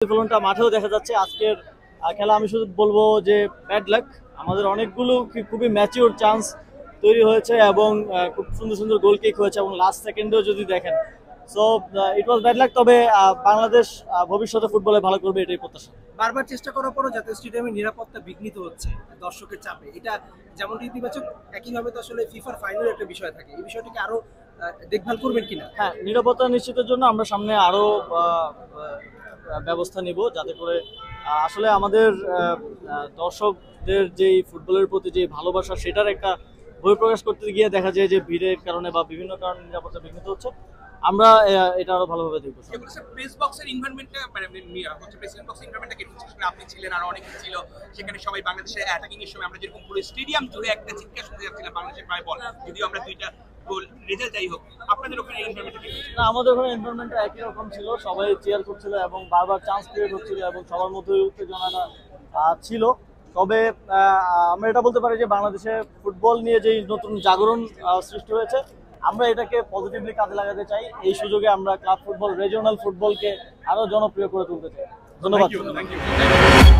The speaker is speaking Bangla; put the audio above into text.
প্রতিফলনটা মাঠেও দেখা যাচ্ছে আজকের খেলা। আমি শুধু বলবো যে ব্যাড লাক, আমাদের অনেকগুলো খুবই ম্যাচিওর চান্স তৈরি হয়েছে এবং খুব সুন্দর সুন্দর গোল কিক হয়েছে এবং লাস্ট সেকেন্ডেও যদি দেখেন, so it was bad luck. তবে বাংলাদেশ ভবিষ্যতে ফুটবলে ভালো করবে এটাই প্রত্যাশা। বারবার চেষ্টা করার পরও জাতীয় স্টেডিয়ামের নিরাপত্তা বিঘ্নিত হচ্ছে দর্শকের চাপে, এটা যেমন ইতিবাচক একইভাবে তো আসলে ফিফার ফাইনালের একটা বিষয় থাকে, এই বিষয়টিকে আরো দেখভাল করবেন কিনা? হ্যাঁ, নিরাপত্তা নিশ্চিতের জন্য আমরা সামনে আরো ব্যবস্থা নিব, যাতে করে আসলে আমাদের দর্শকদের যেই ফুটবলের প্রতি যে ভালোবাসা, সেটার একটা বহিঃপ্রকাশ করতে গিয়ে দেখা যায় যে ভিড়ের কারণে বা বিভিন্ন কারণে নিরাপত্তা বিঘ্নিত হচ্ছে। আমরা এটা আরো ভালোভাবে দেখবো। প্রেস বক্সের এনভায়রনমেন্টটা মানে হচ্ছে প্রেসিডেন্ট বক্সের এনভায়রনমেন্টটা কেমন ছিল? আপনি ছিলেন আর অনেকে ছিল সেখানে, সবাই বাংলাদেশের অ্যাটাকিং এর সময় আমরা যেরকম পুরো স্টেডিয়াম জুড়ে একটা চিৎকার শুনতে যাচ্ছিলাম বাংলাদেশের পায়ে বল, যদিও আমরা দুইটা গোল রেজাল্ট যাই হোক, আপনাদের ওখানে এনভায়রনমেন্টটা কেমন ছিল? না, আমাদের ওখানে এনভায়রনমেন্টটা একই রকম ছিল, সবাই চেয়ার করছিল এবং বারবার চান্স ক্রিয়েট হচ্ছিল এবং সবার মধ্যে উত্তেজনাটা ছিল। তবে আমরা এটা বলতে পারি যে বাংলাদেশে ফুটবল নিয়ে যে নতুন জাগরণ সৃষ্টি হয়েছে, আমরা এটাকে পজিটিভলি কাজে লাগাতে চাই। এই সুযোগে আমরা ক্লাব ফুটবল, রিজিওনাল ফুটবলকে আরো জনপ্রিয় করে তুলতে চাই। ধন্যবাদ। Thank you.